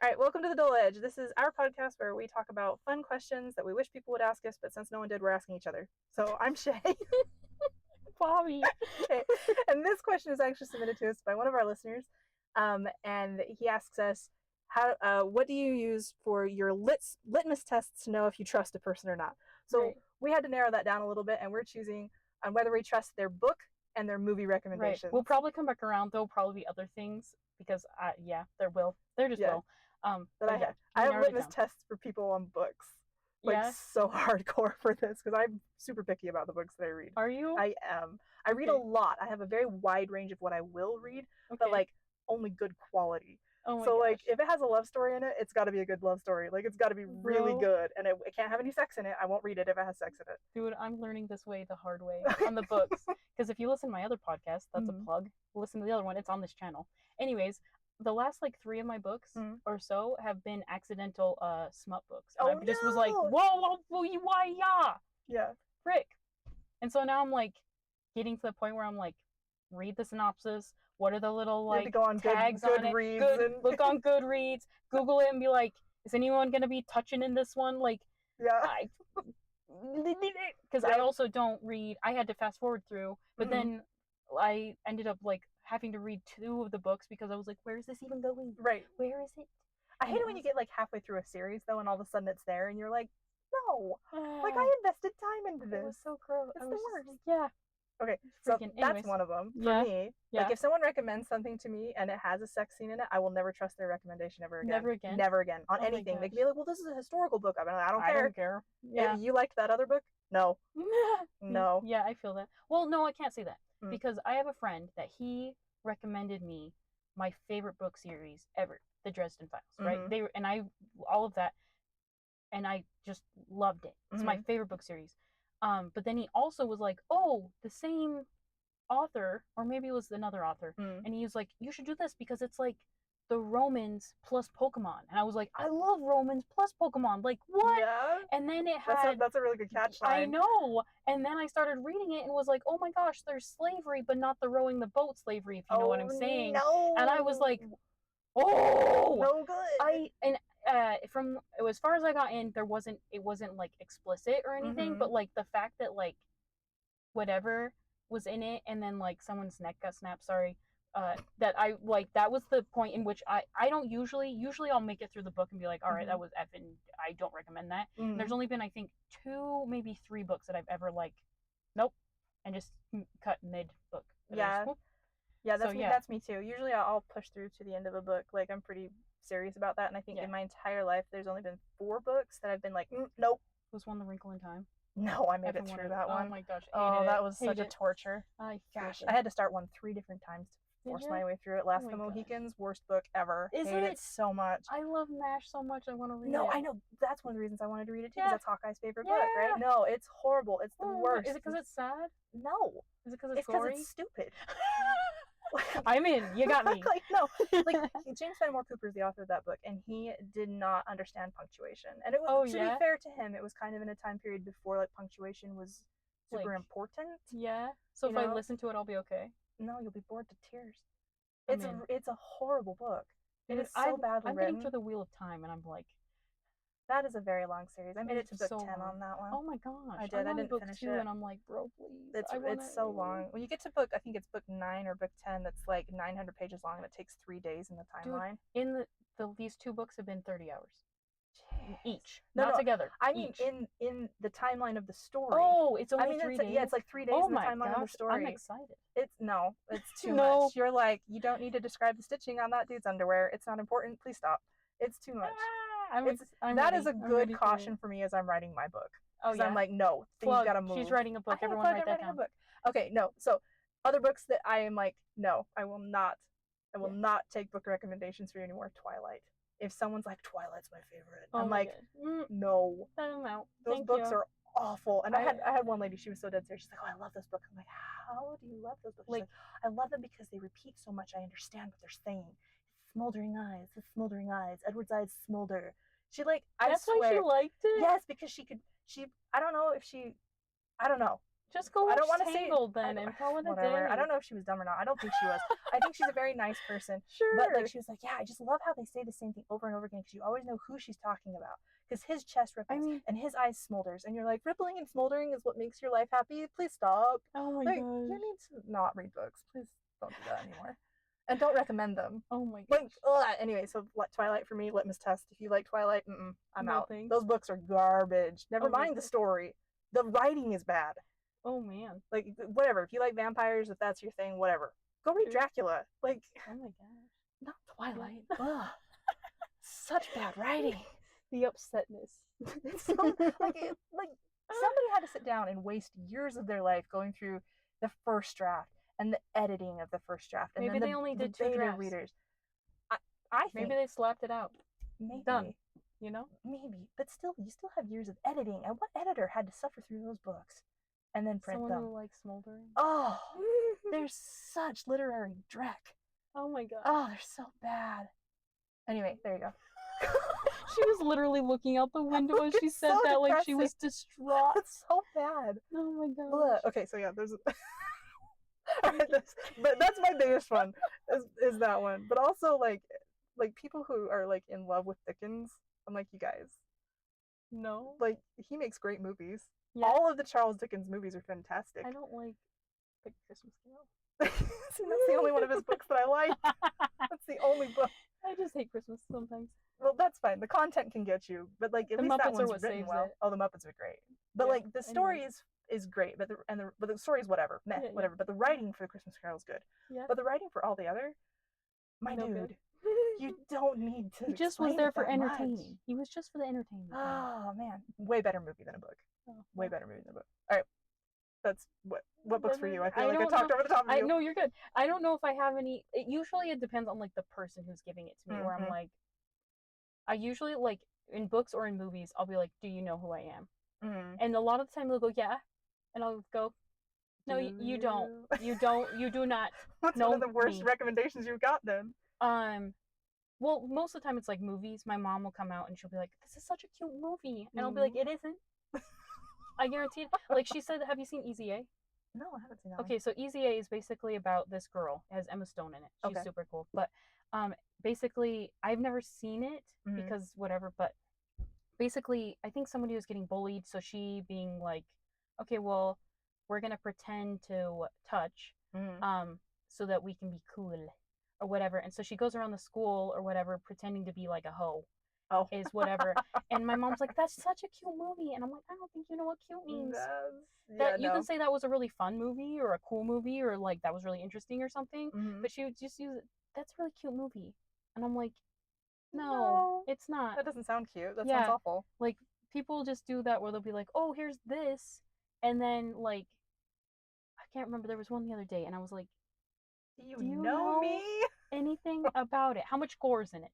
All right, welcome to the Dull Edge. This is our podcast where we talk about fun questions that we wish people would ask us, but since no one did, we're asking each other. So I'm Shay. Bobby. Okay, and this question is actually submitted to us by one of our listeners, and he asks us, what do you use for your litmus tests to know if you trust a person or not? So Right. we had to narrow that down a little bit, and we're choosing on whether we trust their book and their movie Right. recommendations. We'll probably come back around. There'll probably be other things because, there will. There just will. But I have litmus tests for people on books. Like, so hardcore for this because I'm super picky about the books that I read. Are you? I am. I read a lot. I have a very wide range of what I will read, but like only good quality. Oh my so gosh. like if it has a love story in it, it's got to be a good love story. Like it's got to be really good, and it can't have any sex in it. I won't read it if it has sex in it. Dude, I'm learning this way the hard way on the books because if you listen to my other podcast, that's a plug. Listen to the other one; it's on this channel. Anyways, the last like 3 of my books or so have been accidental smut books. I just was like, whoa, why, yeah, frick. And so now I'm like getting to the point where I'm like, read the synopsis. What are the little like go on tags good, on it? Reads look on Goodreads, Google it, and be like, is anyone gonna be touching in this one? Like, because I also don't read. I had to fast forward through, but then I ended up like having to read 2 of the books because I was like, where is this even going? Right. Where is it? I hate it when you get like halfway through a series though, and all of a sudden it's there, and you're like, no, like I invested time into this. It was so gross. It's the worst. Like, yeah. Okay, so that's one of them for me. Yeah. Like if someone recommends something to me and it has a sex scene in it, I will never trust their recommendation ever again. Never again. Never again on anything. They can be like, "Well, this is a historical book." I mean, I don't care. I don't care. Yeah. You liked that other book? No. No. Yeah, I feel that. Well, no, I can't say that because I have a friend that he recommended me my favorite book series ever, The Dresden Files. Right? All of that, and I just loved it. It's my favorite book series. But then he also was like, oh, the same author, or maybe it was another author, and he was like, you should do this because it's like the Romans plus Pokemon. And I was like, I love Romans plus Pokemon. Like, what? Yeah. And then it had... That's a really good catch line. I know. And then I started reading it and was like, oh my gosh, there's slavery, but not the rowing the boat slavery, if you know what I'm saying. No. And I was like, oh! No good. From as far as I got in, it wasn't like explicit or anything, but like the fact that like whatever was in it, and then like someone's neck got snapped, that I like, that was the point in which I don't usually I'll make it through the book and be like, all right, that was effing, I don't recommend that. There's only been I think 2, maybe 3 books that I've ever like, nope, and just cut mid book. Yeah, that's me too. Usually I'll push through to the end of a book. Like I'm pretty serious about that, and I think in my entire life there's only been 4 books that I've been like, nope. Was one The Wrinkle in Time? No, I made it through that one. Oh my gosh. That was such a torture. I had to start one 3 different times to force my way through it. Last of the Mohicans, worst book ever. Isn't it so much? I love MASH so much. I want to read it. No, I know. That's one of the reasons I wanted to read it too, because that's Hawkeye's favorite book, right? No, it's horrible. It's the worst. Is it because it's sad? No. Is it because it's gory? It's because it's stupid. I'm in. You got me. James Fenimore Cooper is the author of that book, and he did not understand punctuation. And it was, to be fair to him, it was kind of in a time period before like punctuation was super important. Yeah. So if I listen to it, I'll be okay. No, you'll be bored to tears. It's a horrible book. It is so badly written. I'm getting through the Wheel of Time, and I'm like, that is a very long series. I made it to book 10 on that one. Oh my gosh. I did. I didn't finish it. And I'm like, bro, please. It's so long. When you get to book, I think it's book 9 or book 10, that's like 900 pages long, and it takes 3 days in the timeline. Dude, these 2 books have been 30 hours. Jeez. Each. Not together. I mean, in the timeline of the story. Oh, it's only 3 days? Yeah, it's like 3 days in the timeline of the story. I'm excited. It's too much. You're like, you don't need to describe the stitching on that dude's underwear. It's not important. Please stop. It's too much. That is a good caution for me as I'm writing my book. Oh yeah. I'm like, no, things gotta move. She's writing a book. Everyone write that down. Okay, no. So other books that I am like, no, I will not take book recommendations for you anymore. Twilight. If someone's like, Twilight's my favorite, I'm like, no. Those books are awful. And I had one lady, she was so dead serious. She's like, oh, I love those books. I'm like, how do you love those books? Like, I love them because they repeat so much. I understand what they're saying. Smoldering eyes, the smoldering eyes. Edward's eyes smolder. She like, I swear. That's why she liked it? Yes, because I don't know. Just go watch Tangled then and call it a day. I don't know if she was dumb or not. I don't think she was. I think she's a very nice person. Sure. But like she was like, yeah, I just love how they say the same thing over and over again because you always know who she's talking about. Because his chest ripples and his eyes smolders, and you're like, rippling and smoldering is what makes your life happy. Please stop. Oh my gosh. You need to not read books. Please don't do that anymore. And don't recommend them. Oh my gosh. Like, ugh. Anyway, so Twilight for me, litmus test. If you like Twilight, I'm out. Thanks. Those books are garbage. Never mind the story. The writing is bad. Oh man. Like, whatever. If you like vampires, if that's your thing, whatever. Go read Dracula. Like, oh my gosh. Not Twilight. Ugh. Such bad writing. The upsetness. So, somebody had to sit down and waste years of their life going through the first draft and the editing of the first draft. And maybe then they only did 2 drafts. Readers. I think maybe they slapped it out. Maybe. Done. You know? Maybe. But still, you still have years of editing. And what editor had to suffer through those books? And then print Someone them. who likes smoldering. Oh, there's such literary dreck. Oh my god. Oh, they're so bad. Anyway, there you go. She was literally looking out the window as she said that, depressing. Like she was distraught. It's so bad. Oh my god. Blah. Okay, so yeah, there's. But that's my biggest one. Is that one? But also like people who are like in love with Dickens. I'm like, you guys. No. Like he makes great movies. Yeah. All of the Charles Dickens movies are fantastic. I don't like The Christmas Carol. See, that's the only one of his books that I like. That's the only book. I just hate Christmas sometimes. Well, that's fine. The content can get you, but like at least that one's written well. Oh, the Muppets are great. But like the story is great, but the story is whatever, whatever. But the writing for The Christmas Carol is good. Yeah. But the writing for all the other, dude, you don't need to. He just was there for entertaining. He was just for the entertainment. Oh man, way better movie than a book. Way better movie than a book. All right, that's what books for you? I feel like I talked over the top of you. No, you're good. I don't know if I have any. Usually it depends on like the person who's giving it to me. Where I'm like, I usually like in books or in movies, I'll be like, "Do you know who I am?" And a lot of the time they'll go, "Yeah," and I'll go, "No, you don't. You don't. You do not." What's one of the worst recommendations you've got then? Well, most of the time it's like movies. My mom will come out and she'll be like, "This is such a cute movie," and I'll be like, "It isn't." I guarantee it. Like she said, have you seen Easy A? No, I haven't seen that. Okay, so Easy A is basically about this girl. It has Emma Stone in it. She's super cool. But basically, I've never seen it because whatever. But basically, I think somebody was getting bullied, so she being like, okay, well, we're gonna pretend to touch, so that we can be cool or whatever. And so she goes around the school or whatever, pretending to be like a hoe. Is whatever. And my mom's like, that's such a cute movie. And I'm like, I don't think you know what cute means. You can say that was a really fun movie or a cool movie or like that was really interesting or something. But she would just use it, that's a really cute movie. And I'm like, no, it's not. That doesn't sound cute. That sounds awful. Like people just do that where they'll be like, oh, here's this. And then like, I can't remember, there was one the other day and I was like, do you know me? Anything about it? How much gore is in it?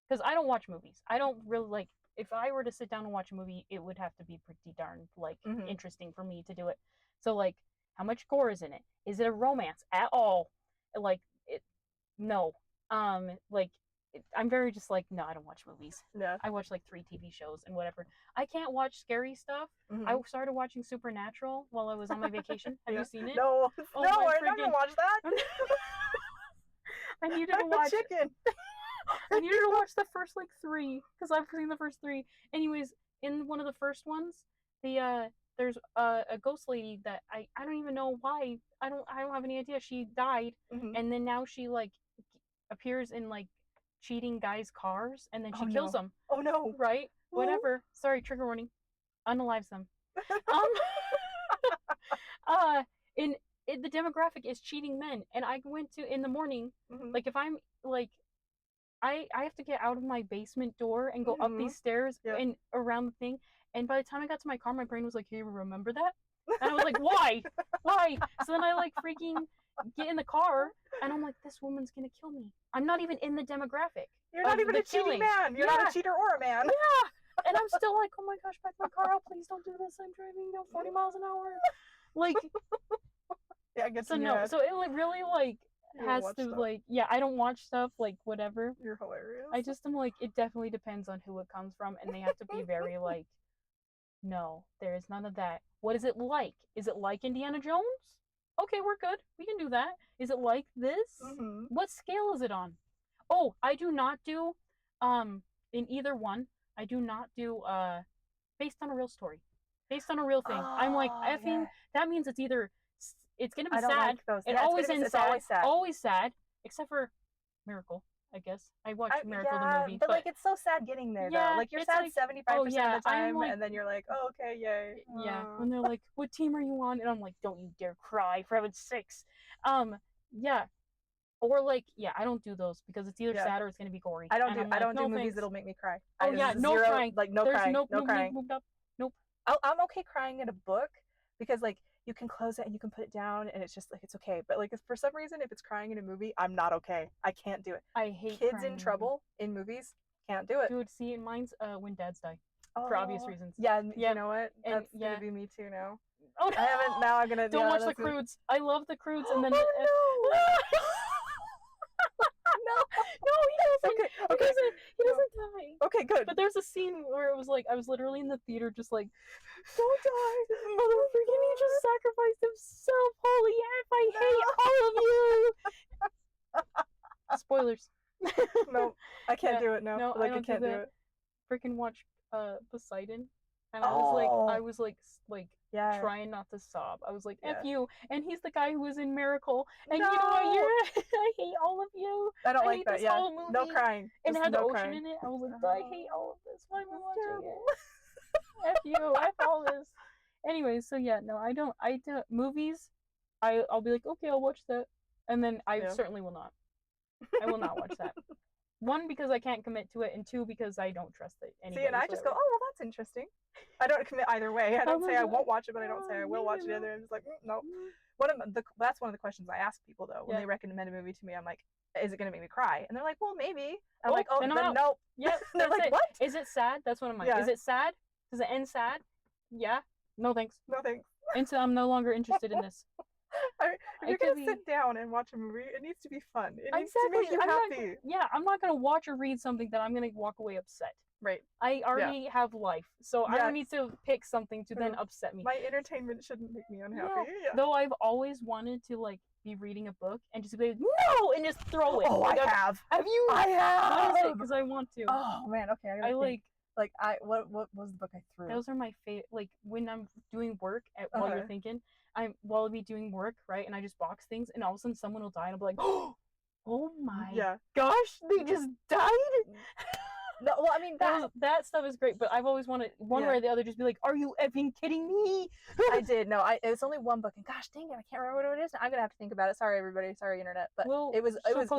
Because I don't watch movies. I don't really like, if I were to sit down and watch a movie, it would have to be pretty darn like interesting for me to do it. So like, how much gore is in it? Is it a romance at all? Like it, no. Like I'm very just like, no, I don't watch movies. Yeah. I watch like 3 TV shows and whatever. I can't watch scary stuff. I started watching Supernatural while I was on my vacation. Have you seen it? No, no, I'm not gonna watch that. I needed to watch chicken. I needed to watch the first like 3 because I've seen the first 3. Anyways, in one of the first ones, there's a ghost lady that I don't even know why. I don't have any idea. She died, and then now she like appears in like cheating guys' cars, and then she kills them. Oh no! Right? Whatever. Sorry, trigger warning. Unalives them. The demographic is cheating men, and I went to in the morning. Like if I'm like. I have to get out of my basement door and go up these stairs and around the thing. And by the time I got to my car, my brain was like, hey, remember that? And I was like, why? Why? So then I like freaking get in the car and I'm like, this woman's going to kill me. I'm not even in the demographic. You're not even a cheating man. You're not a cheater or a man. Yeah. And I'm still like, oh my gosh, back my car up. Please don't do this. I'm driving 40 miles an hour. Like, yeah, I guess so no. So it like really like, has to stuff. Like I don't watch stuff like whatever. You're hilarious. I just am like it definitely depends on who it comes from and they have to be very like No, there is none of that. What is it like? Is it like Indiana Jones? Okay, we're good. We can do that. Is it like this? Mm-hmm. What scale is it on? Oh, I do not do in either one. I do not do based on a real story. Based on a real thing. I'm like Oh, effing yeah. that means it's gonna be I don't sad. like those. It Yeah, it's always gonna be. ends It's sad. always sad. Always sad. Except for Miracle, I guess. I watched Miracle the Yeah, movie, but but like it's so sad getting there though. yeah, Like you're it's sad like 75% oh of yeah, the I'm time, like and then you're like, oh, okay, yay. yeah, when they're like, "What team are you on?" and I'm like, "Don't you dare cry, for heaven's sakes." Yeah, or like, yeah, I don't do those because it's either Yeah. sad or it's gonna be gory, I don't and do I'm I like, don't do "No movies thanks." that'll make me cry. Oh yeah, no Zero, crying. like no There's crying, nope, no nope, nope, crying. nope, nope. I'm okay crying in a book because like you can close it and you can put it down and it's just like it's okay. But like if for some reason if it's crying in a movie, I'm not okay. I can't do it. I hate Kids crying in in movies. trouble in movies can't do it. Dude, see, mine's when dads die, for obvious Oh reasons. yeah, you Yep, know what? and That's gonna yeah. be me too now. Oh I haven't. no! Now I'm gonna. Don't Yeah, watch The that's gonna. Croods. I love The Croods, and then Oh no! no, he No! doesn't. Okay. He Okay. doesn't. He No. doesn't die. Okay. Good. But there's a scene where it was like I was literally in the theater, just like, Don't die, mother freaking, he just sacrificed himself. Holy F! I hate all of you. Spoilers. No, I can't Yeah, do it now. no, I Like I don't do can't do that. it. Freaking watch Poseidon, and I Oh was like yeah. trying not to sob. I was like, F Yeah. you. And he's the guy who was in Miracle. And you know what? No. I hate all of you. I don't I like hate that. this Yeah. whole movie. No crying. And it Just had the no ocean crying. in it. I was like, I hate all of this. Why am I That's watching terrible. it? F you. F all this. Anyway, so yeah, no, I do movies. I'll be like, okay, I'll watch that. And then I Yeah. certainly will not. I will not watch that. One, because I can't commit to it, and two, because I don't trust it. See, and I just go, oh, well, that's interesting. I don't commit either way. I don't say I won't watch it, but I don't say I will watch it either. I'm just like, no. That's one of the questions I ask people though when they recommend a movie to me. I'm like, is it going to make me cry? And they're like, well, maybe. I'm like, oh, then nope. Yep. They're like, what? Is it sad? That's what I'm like. Yeah. Is it sad? Does it end sad? Yeah. No thanks. No thanks. And so I'm no longer interested in this. If you're gonna sit down and watch a movie, it needs to be fun. It needs exactly. to make you happy. I'm not gonna watch or read something that I'm gonna walk away upset. Right. I already have life, so I don't need to pick something to then upset me. My entertainment shouldn't make me unhappy. Yeah. Though I've always wanted to like be reading a book and just be like, no, and just throw it. Oh, like, I have. Have you? I have. What is it? Because I want to. Oh man. Okay. I like. What was the book I threw? Those are my favorite. Like when I'm doing work while you're thinking, while I'll be doing work, right? And I just box things, and all of a sudden someone will die, and I'll be like, oh my gosh, they just died. No, well, I mean that stuff is great, but I've always wanted one way or the other just be like, are you effing kidding me? I did. No, it was only one book, and gosh dang it, I can't remember what it is. I'm gonna have to think about it. Sorry, everybody. Sorry, internet. But it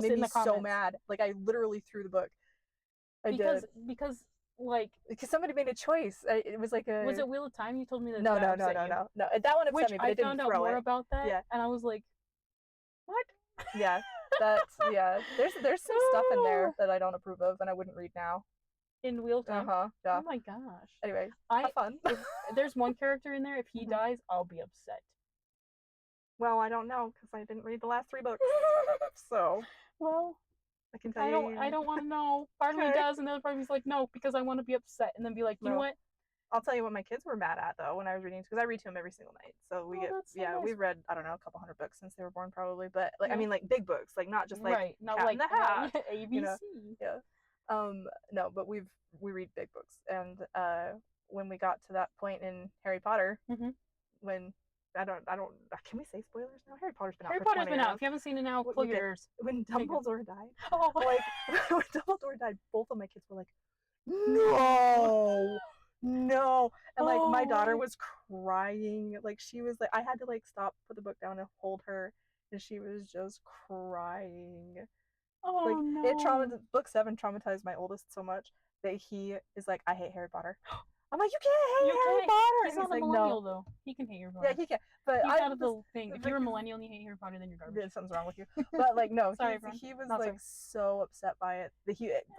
made me so mad. Like I literally threw the book. Because somebody made a choice. It was like a. Was it Wheel of Time? You told me that. No. That one upset me, but I didn't found out more about that. Yeah, and I was like, what? Yeah, that's There's some stuff in there that I don't approve of, and I wouldn't read now. In Wheel of Time. Yeah. Oh my gosh. Anyway, have fun. If there's one character in there, if he dies, I'll be upset. Well, I don't know because I didn't read the last 3 books. So. Well. I can tell you. I don't want to know. Part of me does, and the other part of me's like, no, because I want to be upset, and then be like, you know what? I'll tell you what my kids were mad at though when I was reading, because I read to them every single night. So we've read I don't know a couple hundred books since they were born probably, but like I mean like big books, like not just like not Cat like in the Hat, ABC. You know? Yeah. No, but we read big books, and when we got to that point in Harry Potter, when I don't. Can we say spoilers now? Harry Potter's been out. If you haven't seen it now, close your ears. When Dumbledore died, like when Dumbledore died, both of my kids were like, "No, no!" And like my daughter was crying. Like she was like, I had to like stop, put the book down, and hold her, and she was just crying. Oh no! Book 7 traumatized my oldest so much that he is like, I hate Harry Potter. I'm like, you can't hate Harry Potter. He's not a millennial though. He can hate Harry Potter. Yeah, he can. But he's out of the thing. If you're a millennial and you hate Harry Potter, then you're garbage. Something's wrong with you. But like, no, sorry, he was like so upset by it.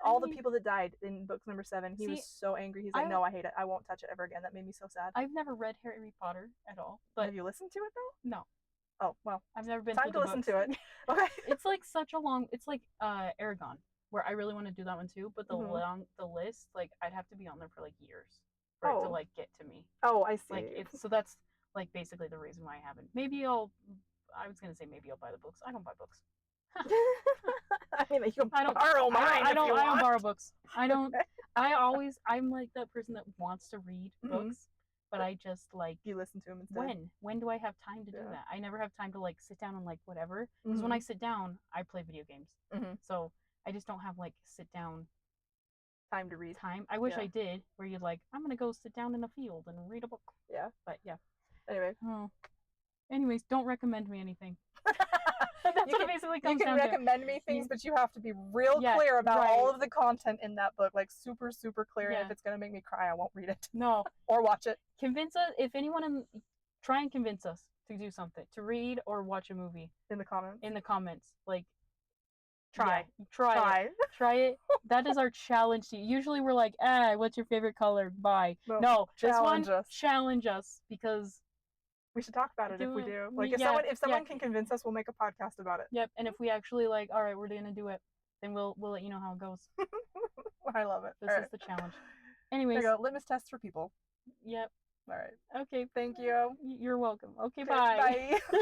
All the people that died in book number 7, he was so angry. He's like, no, I hate it. I won't touch it ever again. That made me so sad. I've never read Harry Potter at all. But have you listened to it though? No. Oh well, I've never been. Time to listen to it. Okay. It's like such a long. It's like Aragon, where I really want to do that one too. But the list, like I'd have to be on there for like years. for it to like get to me. Oh, I see. Like so that's like basically the reason why I haven't. I was gonna say maybe I'll buy the books. I don't buy books. I mean, you can borrow mine. I don't borrow books. I don't. I'm like that person that wants to read books, but I just like you listen to them instead. When do I have time to do that? I never have time to like sit down and like whatever. Because when I sit down, I play video games. So I just don't have like sit down time to read. I wish I did. Where you're like, I'm gonna go sit down in a field and read a book. Yeah. But yeah. Anyway. Anyways, don't recommend me anything. That's what it basically comes down to. You can recommend me things, but you have to be real clear about all of the content in that book. Like super, super clear. And if it's gonna make me cry, I won't read it. No. Or watch it. Convince us. If anyone try and convince us to do something, to read or watch a movie. In the comments. In the comments, like. Try it. That is our challenge to you. Usually we're like, what's your favorite color? Bye. No, challenge us because we should talk about it if we do. Like if someone can convince us, we'll make a podcast about it. Yep. And if we actually like, all right, we're gonna do it, then we'll let you know how it goes. I love it. This is the challenge. Anyways, there you go. Litmus tests for people. Yep. All right. Okay. Thank you. You're welcome. Okay. Bye. Bye.